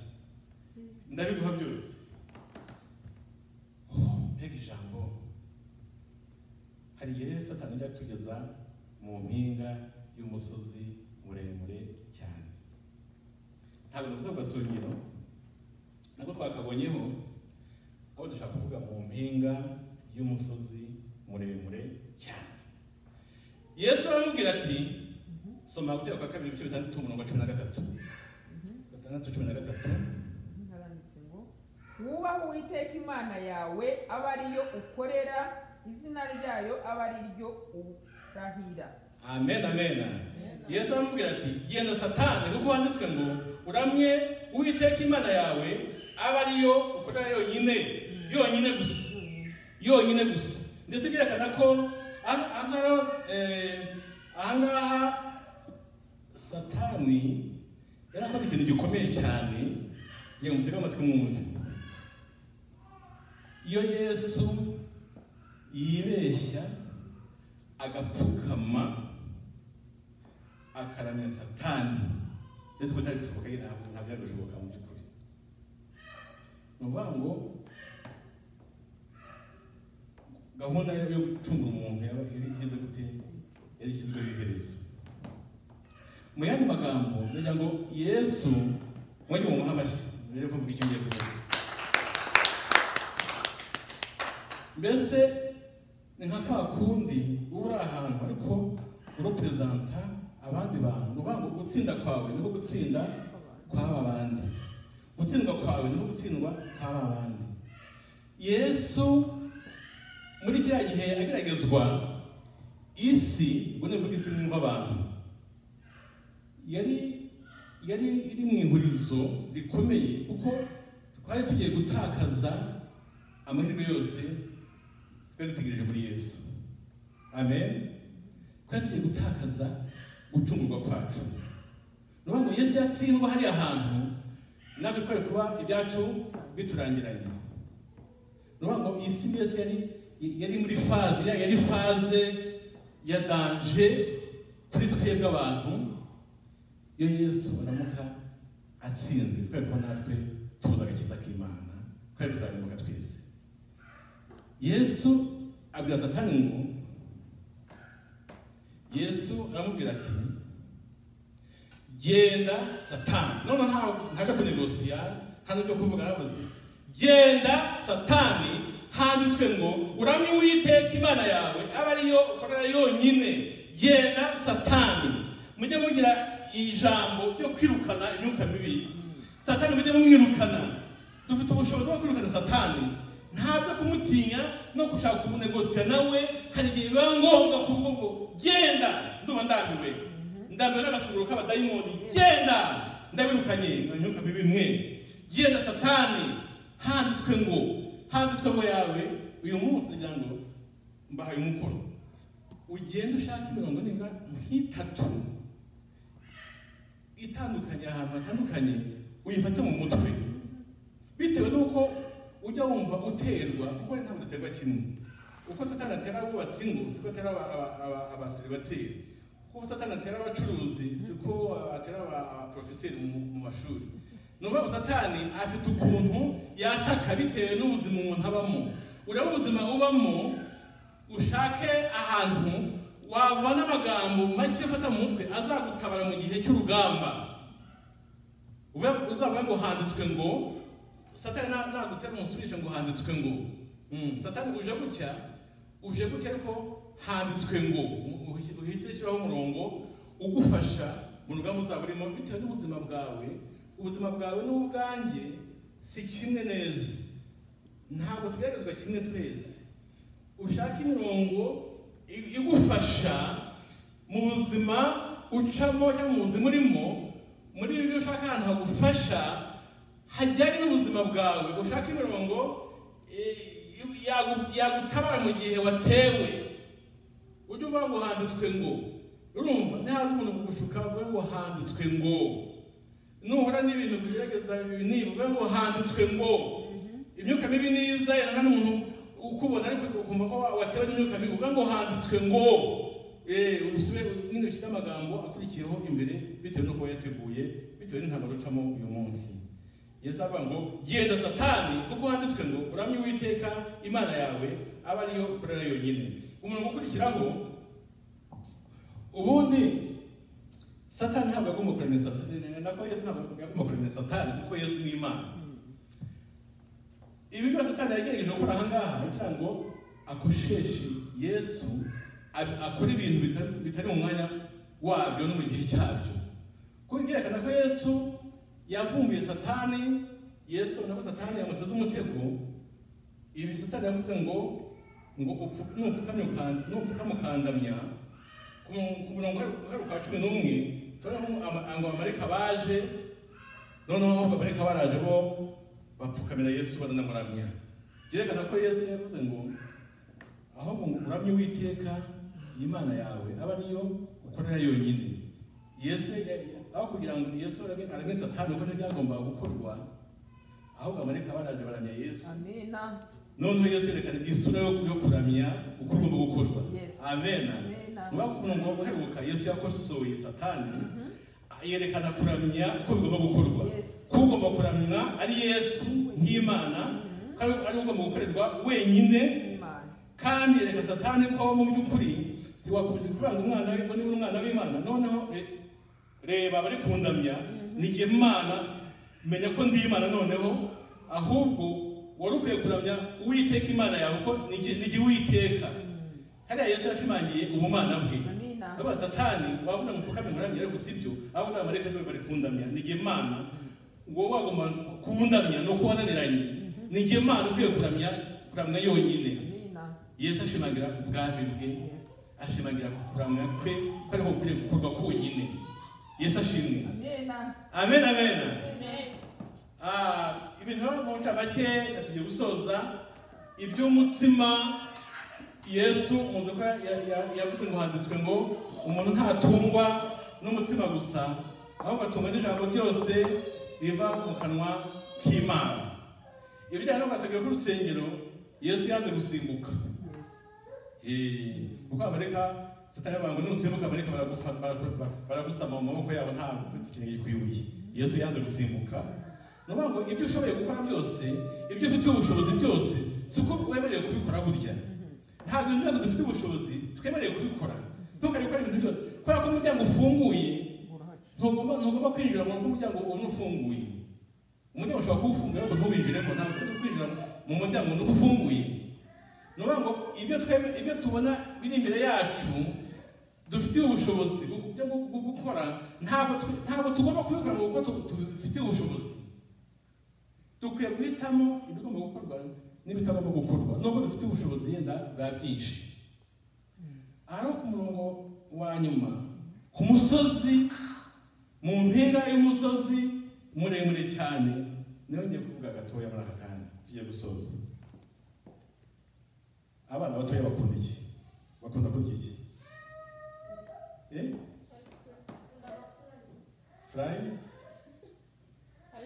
ndabiguha byose. Mbega ijambo! Hari igihe Satani ajya tugeza mu mpinga y'umusozi muremure cyane. Ntabwo navuze ku gasongero, nako twakabonyeho, aho dushaka kuvuga mu mpinga y'umusozi muremure cyane. Yesu aramubwira ati, soma Guteka kwa 2:6-13. Haranditse ngo wubahe Uwiteka Imana yawe abe ariyo ukorera, izina ryayo abe ariryo urahira. Amen, amen. Yesu aramubwira ati, genda Satani, kuko handitswe ngo uramye Uwiteka Imana yawe abe ariyo ukorera yonyine gusa. Ndetse byerekana ko ahangaha Satani yarakoze ikintu gikomeye cyane, ngiye mutega amatwi mwumve. Iyo Yesu yibeshya agapfukama akaramya Satani, ndetse ko bitari gushoboka, ntabwo byari gushoboka mu by'ukuri. Ni ukuvuga ngo gahunda yo gucungura umuntu yari igeze gute, yari ishyizweho iherezo. Mu yandi magambo ndagira ngo Yesu mwajye mumuha amashyi mbere yo kuvuga icyo ngiye kuvuga. Mbese ni nka kwa kundi uba uri ahantu ariko urepresenta abandi bantu, uvuga ngo gutsinda kwawe niko gutsinda kw'aba bandi, gutsindwa kwawe niko gutsindwa kw'aba bandi. Yesu muri kiriya gihe ageragezwa, isi, ngo nivuga isi mwumva abantu, yari iri mu ihurizo rikomeye, kuko twari tugiye gutakaza amahirwe yose twari dutegereje muri Yesu. Amen. Twari tugiye gutakaza gucungurwa kwacu. Ni ukuvuga ngo Yesu yatsindwa hariya hantu, ntabwo twari kuba ibyacu biturangiranye. Ni ukuvuga ngo isi yose yari muri faze, yari faze ya danje kuri twebwe abantu. Iyo Yesu aramuka atsinzwe, twari kuba natwe tubuza agakiza k'Imana, twari kuzarimbuka twese. Yesu abwira Satani ngo, Yesu aramubwira ati, genda Satani. None ntabwo tunegosiya, ntabwo byo kuvuga navuze, genda Satani, handitswe ngo uramye Uwiteka Imana yawe abe ariyo ukorera yonyine. Genda Satani. Mujye mugira ijambo ryo kwirukana imyuka mibi. Satani mujye mumwirukana. Dufite ubushobozi bwo kwirukana Satani, ntabwo kumutinya no gushaka kumunegosiya nawe. Hari igihe biba ngombwa kuvuga ngo genda, ndumva ndambiwe n'agasuguro k'abadayimoni, genda, ndabirukanye imyuka mibi mwe. Genda Satani, handitswe ngo yawe uyu munsi ndagira ngo mbahaye umukoro, ugenda ushaka imirongo ninga nk'itatu itandukanye, ahantu hatandukanye, uyifate mu mutwe, bitewe n'uko ujya wumva uterwa, kuko ntabwo uterwa kimwe. Uko Satani atera abubatsi ingo, siko atera abaseribateri. Uko Satani atera abacuruzi, siko atera abaprofeseri mu mashuri. Ni ukuvuga ngo Satani afite ukuntu yataka bitewe n'ubuzima umuntu abamo. Ureba ubuzima ubamo, ushake ahantu wavana amagambo make ufata mu mutwe azagutabara mu gihe cy'urugamba. Uzavuga ngo handitswe ngo, Satani nagutera umusubije ngo handitswe ngo. Satani uje gutya ariko handitswe ngo uhite ushyiraho umurongo ugufasha mu rugamba uzaba urimo bitewe n'ubuzima bwawe. Ubuzima bwawe n'ubwanjye si kimwe neza, ntabwo tugeragezwa kimwe twese. Ushaka imirongo igufasha mu buzima ucamo cyangwa mu buzima urimo, muri ibyo ushaka ahantu hagufasha hajyanye n'ubuzima bwawe. Ushaka imirongo yagutabara mu gihe watewe. Ujye uvuga ngo handitswe ngo, urumva ntihaze umuntu kugushuka uvuga ngo handitswe ngo. Nuhura n'ibintu kugerageza ibintu uvuga ngo handitswe ngo. Imyuka mibi niza yana n'umuntu ukubona ariko ukumva ko watewe n'imyuka mibi, uvuga ngo handitswe ngo. Usubire nyine ushyire amagambo akurikiyeho imbere bitewe n'uko yateguye, bitewe n'intambara ucamo uyu munsi. Yesu avuga ngo genda Satani, kuko handitswe ngo uramye Uwiteka Imana yawe aba ariyo ukorera yonyine. Umuntu ukurikiraho ubundi Satani ntabwo agomba kuramya Satani, nako Yesu ntabwo agomba kuramya Satani kuko Yesu ni Imana. Ibi byose Satani yagerageje gukora aha ngaha kugira ngo akosheshe Yesu akora ibintu bitari mu mwanya wabyo no mu gihe cyabyo. Kuko byerekana ko Yesu yavumbuye Satani. Yesu nabo Satani yamuteze umutego. Ibi Satani yavuze ngo nupfukamukandamya ku murongo wa 11 turabona ngo abamarayika baje, noneho abamarayika baraje bo bapfukamira Yesu baranamuramya. Byerekana ko Yesu yavuze ngo ahubwo ngo uramye Uwiteka Imana yawe aba ariyo ukorera yonyine. Yesu aho kugira ngo Yesu aramye Satani uko ntibyagomba gukorwa, ahubwo abamarayika baraje baramya Yesu. Amina. Noneho Yesu yerekana isura yo kuramya uko ugomba gukorwa. Amena. Nubakumuntu guheruka Yesu yakosoye Satani, yerekana kuramya uko bigomba gukorwa. Ko ugomba kuramya ari Yesu nk'Imana, kandi ari ugomba gukorerwa wenyine. Kandi yerekana Satani ko mu by'ukuri tiwakubije kuvuga ngo umwana we ni umwana w'Imana, noneho reba bari kundamya nige Imana, menya ko ndi Imana. Noneho ahubwo wari ukwiye kuramya Uwiteka Imana yawe ko nige Uwiteka. Hariya Yesu yashimangiye ubumana bwe. Aba Satani wavuga mufukame muramya ariko sibyo, ahubwo abamarayika bari kundamya nige Imana. Wowe wagomba kundamya no kubananiranye nige Imana ukwiye kuramya yonyine. Yesu ashimangira ubwami bwe, ashimangira kuramya kwe ko ariho ukwiye gukorwa konyine. Yesu ashimwe. Amen. Amen. Ibintu mu ncamake tugiye gusoza iby'umutsima. Yesu muzi ko yavuze ngo handitswe ngo umuntu ntatungwa n'umutsima gusa, ahubwo atungwa n'ijambo ryose riva mu kanwa k'Imana. Ibijyanye no kwasagara k'urusengero Yesu yanze gusimbuka. Kuko amareka Satani yavuga ngo nusimbuka amareka baragusama mu maboko yabo nta kintu gikwiye. Yesu yanze gusimbuka. Nuvuga ngo ibyo ushoboye gukora byose, ibyo ufite ubushobozi byose, siko wemereye kubikora burya. Ntabwo ibintu byose dufite ubushobozi twemereye kubikora. Ntukabikora ibintu byose. Kubera ko umuryango ufunguye, ntugomba kwinjira mu muryango ufunguye. Umuryango ushobora kuwufunguye ariko ntuwinjiremo, ntabwo ushobora kwinjira mu muryango ufunguye. Nuvuga ngo ibyo tubona biri imbere yacu dufite ubushobozi bwo gukora, ntabwo tugomba kubikora kuko dufite ubushobozi. Dukwiye guhitamo ibigomba gukorwa n'ibitagomba gukorwa nubwo dufite ubushobozi yenda bwa byinshi. Aho ku murongo wa nyuma ku musozi, mu mpera y'umusozi muremure cyane, niyo ngiye kuvuga gatoya muri aka kanya tugiye gusoza. Abana batoya bakunda iki? Bakunda kurya iki? Fries,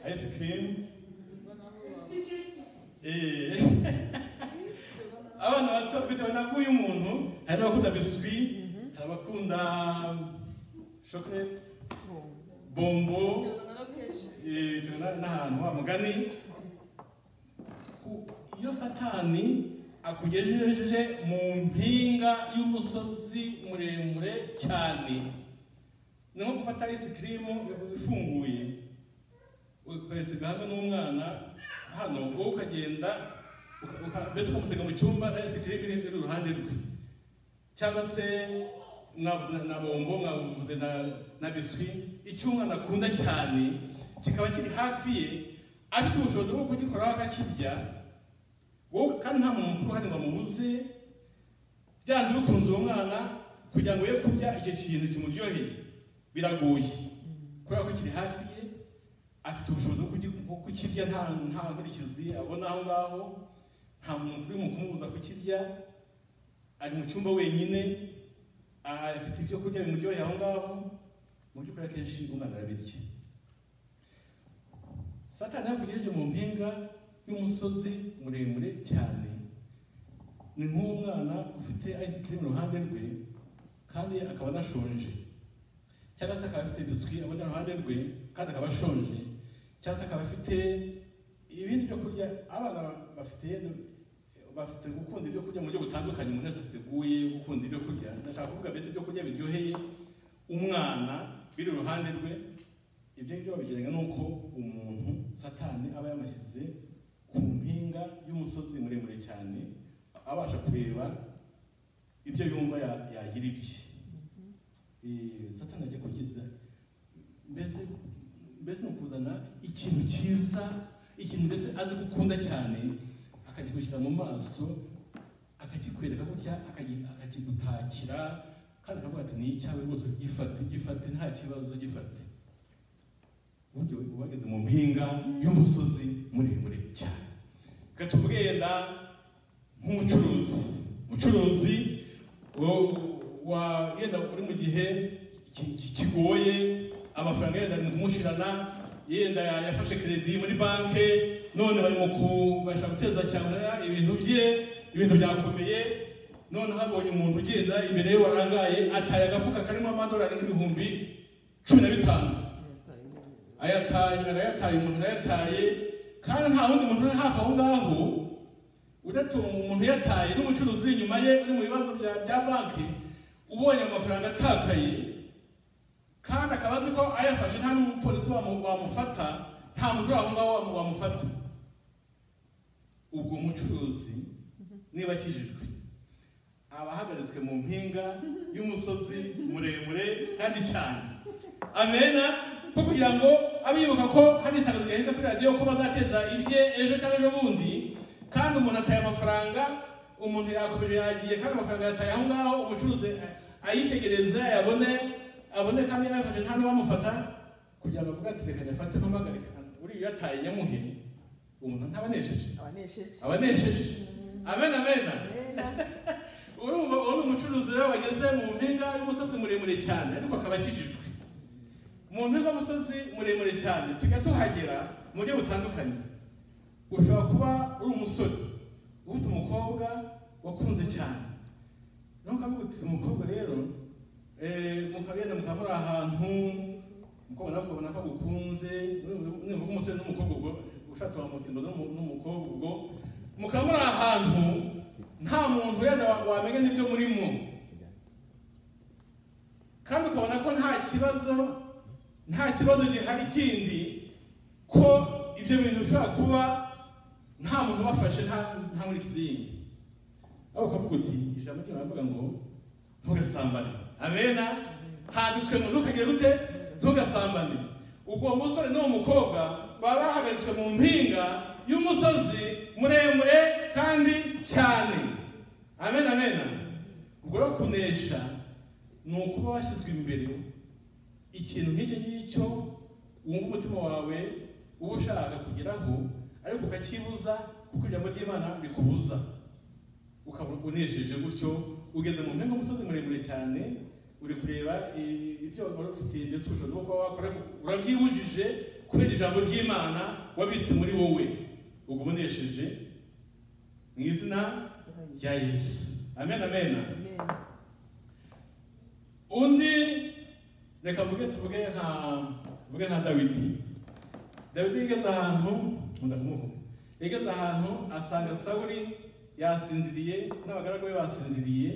ice cream. Abana bato bitewe na kuyu muntu, hari abakunda biscuit, hari abakunda chocolate, bombo, n'ahantu wa mugani. Iyo Satani akugejeje mu mpinga y'umusozi muremure cyane. Ni nko gufata ice cream ifunguye ukayisiga hamwe n'umwana hano, wowe ukagenda mbese ukamusiga mu cyumba na ice cream iri iruhande rwe, cyangwa se mwavuze na bombo, mwavuze na biswi, icyo umwana akunda cyane kikaba kiri hafi ye, afite ubushobozi bwo kugikoraho akakirya, wowe kandi nta muntu mukuru uhari ngo amubuze, byanze bikunze uwo mwana kugira ngo ye kurya icyo kintu kimuryoheye biragoye, kubera ko kiri hafi ye, afite ubushobozi bwo kukirya, nta nkurikizi abona aho ngaho, nta muntu uri mu kumubuza kukirya, ari mu cyumba wenyine, afite ibyo kurya bimuryoheye aho ngaho. Mu by'ukuri akenshi umwana arabirya. Satani yakugejeje mu mpinga y'umusozi muremure cyane, ni nk'uwo mwana ufite ice cream iruhande rwe kandi akaba anashonje, cyangwa se akaba afite biswi abona iruhande rwe kandi akaba ashonje, cyangwa se akaba afite ibindi byo kurya. Abana bafite gukunda ibyo kurya mu buryo butandukanye, umuntu wese afite guye gukunda ibyo kurya. Ndashaka kuvuga mbese ibyo kurya biryoheye umwana biri iruhande rwe. Ibyo ngibyo babigereranya n'uko umuntu Satani aba yamashyize ku mpinga y'umusozi muremure cyane, abasha kureba ibyo yumva yagira ibye. Satani ajya kugiza mbese ni ukuzana ikintu cyiza, ikintu mbese azi gukunda cyane, akagushyira mu maso, akakikwereka gutya, akakigutakira, kandi akavuga ati ni icyawe rwose, gifate nta kibazo, gifate. Uburyo ubageze mu mpinga y'umusozi muremure cyane. Reka tuvuge yenda nk'umucuruzi yenda uri mu gihe kigoye, amafaranga yenda ari kumushirana, yenda yafashe kredi muri banke, none bari mu kubasha guteza cyane ibintu byakomeye, none habonye umuntu ugenda imbere ye warangaye, ataye agafuka karimo amadolari nk'ibihumbi 15, arayataye umuntu arayataye, kandi nta wundi muntu uri hafi aho ngaho uretse umuntu yataye n'umucuruzi uri inyuma ye uri mu bibazo bya banki, ubonye amafaranga atakaye kandi akaba azi ko ayafashe nta n'umupolisi wamufata, nta muntu uri aho ngaho wamufata. Ubwo umucuruzi niba akijijwe aba ahagaritswe mu mpinga y'umusozi muremure kandi cyane. Amena, ko kugira ngo abibuka ko hari itangazo ryahise kuri radiyo ko bazateza ibye ejo cyangwa ejo bundi, kandi umuntu ataye amafaranga, umuntu yakomeje yagiye kandi amafaranga yataye aho ngaho, umucuruzi ayitegereza abone kandi yafashe nta n'uwamufata, kugira ngo avuga ati reka njyafate mpamagarika uriya yataye nyamuhe, umuntu ntabanesheje abanesheje. Amena. Urumva uwo umucuruzi rero wageze mu mpinga y'umusozi muremure cyane, ariko akaba akijijwe. Mu mpinga y'umusozi muremure cyane tujya tuhagera mu buryo butandukanye. Ushobora kuba uri umusore ufite umukobwa wakunze cyane, naho ukavuga uti umukobwa rero mukagenda mukabura ahantu, umukobwa ukabona ko agukunze, nivuga umusore n'umukobwa ubwo ushatse wamusimbuza n'umukobwa ubwo mukabura ahantu, nta muntu yenda wamenya n'ibyo murimo, kandi ukabona ko nta kibazo gihari kindi, ko ibyo bintu bishobora kuba nta muntu ubafashe, nta nkurikizi yindi. Aho ukavuga uti ijambo ry'Imana rivuga ngo ntugasambane. Amena. Handitswe ngo ntukagire gute? Ntugasambane. Ubwo umusore n'uwo mukobwa baba bahagaritswe mu mpinga y'umusozi muremure kandi cyane. Amena. Ubwo rero kunesha ni ukuba washyizwe imbere ikintu nk'icyo ngicyo wumva umutima wawe uba ushaka kugeraho, ariko ukakibuza kuko ijambo ry'Imana rikubuza, ukaba unesheje gutyo, ugeze mu mpinga y'umusozi muremure cyane, uri kureba ibyo wari ufitiye mbese ubushobozi bwo kuba wakora, urabyibujije kubera ijambo ry'Imana wabitse muri wowe, ubwo unesheje mu izina rya Yesu. Amena. Undi reka tuvuge nka Dawidi yigeze ahantu, nkunda kumuvuga, yigeze ahantu asanga Sawuli yasinziriye n'abagaragu be basinziriye,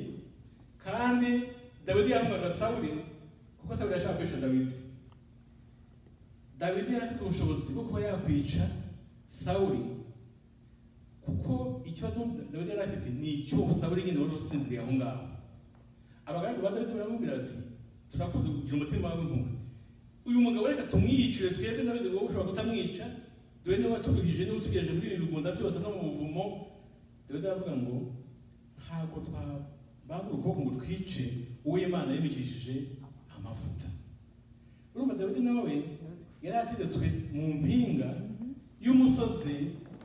kandi Dawidi yavugaga Sawuli kuko Sawuli yashaka kwica Dawidi. Dawidi yari afite ubushobozi bwo kuba yakwica Sawuli, kuko ikibazo Dawidi yari afite ni icyo Sawuli nyine wari usinziriye aho ngaho. Abagaragu ba Dawidi baramubwira ati turakoze kugira umutima w'impuhwe, uyu mugabo reka tumwiyicire twebwe nabize ngo ushobora kutamwica, dore niba waturuhije niba utugejeje muri ibi bigunda byose no mu buvumo. Dawidi aravuga ngo ntabwo twabanga ukuboko ngo twice uwo Imana yimikishije amavuta. Urumva Dawidi nawe yari ategetswe mu mpinga y'umusozi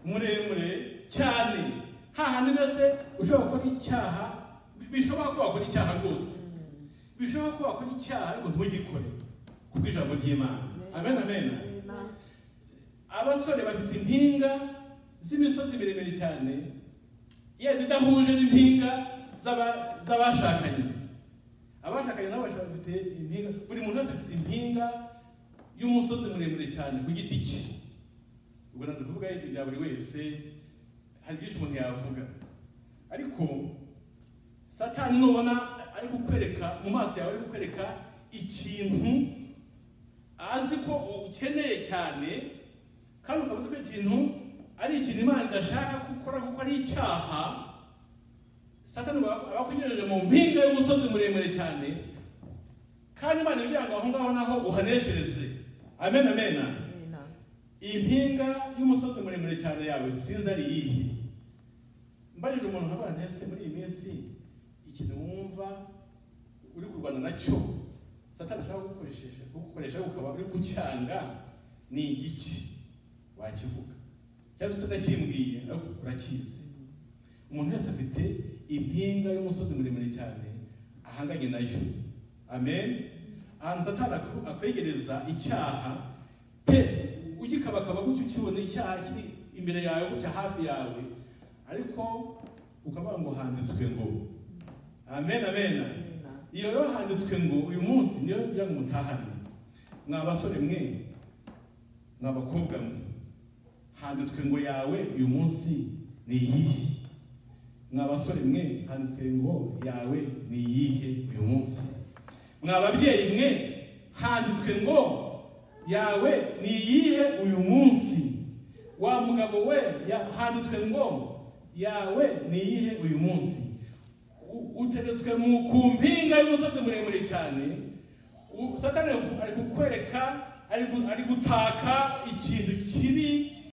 muremure cyane, hahandi mbese ushobora gukora icyaha, bishobora kuba wakora icyaha rwose, bishobora kuba wakora icyaha ariko ntugikore kuko ijambo ry'Imana. Amen, amen. Abasore bafite impinga z'imisozi miremire cyane, yenda idahuje n'impinga z'abashakanye. Abashakanye nabo bafite impinga, buri muntu wese afite impinga y'umusozi muremure cyane ku giti cye. Ubwo naze kuvuga ibya buri wese, hari byinshi umuntu yavuga, ariko Satani nubona ari kukwereka mu maso yawe, ari kukwereka ikintu azi ko ukeneye cyane, kandi ukabuze ko ikintu ari ikintu Imana idashaka gukora kuko ari icyaha. Satani abakugejeje mu mpinga y'umusozi muremure cyane, kandi Imana igira ngo aho ngaho naho uhaneshereze. Amen, amen. Iyi mpinga y'umusozi muremure cyane yawe sinzi ari iyihe. Mbarije umuntu nk'abantu ntese muri iyi minsi ikintu wumva uri kurwana nacyo Satani ashaka kugukoresha ukaba uri kucyanga ni igiki, wakivuga cyangwa utanakimbwiye ariko urakizi. Umuntu wese afite impinga y'umusozi muremure cyane ahanganye nayo. Amen. Ahantu Satani akwegereza icyaha pe, ugikabakaba gutyo ukibona icyaha kiri imbere yawe gutya hafi yawe, ariko ukavuga ngo handitswe ngo. Amen, amen. Iyo rero handitswe ngo uyu munsi niyo kugira ngo mutahane. Mwa basore mwe, mwa bakobwa mwe, handitswe ngo yawe uyu munsi ni iyihe? Mwa basore mwe, handitswe ngo yawe ni iyihe uyu munsi? Mwa babyeyi mwe, handitswe ngo yawe ni iyihe uyu munsi? Wa mugabo we, handitswe ngo yawe ni iyihe uyu munsi? Utegetswe ku mpinga y'umusozi muremure cyane. Satani ari kukwereka, ari gutaka ikintu kibi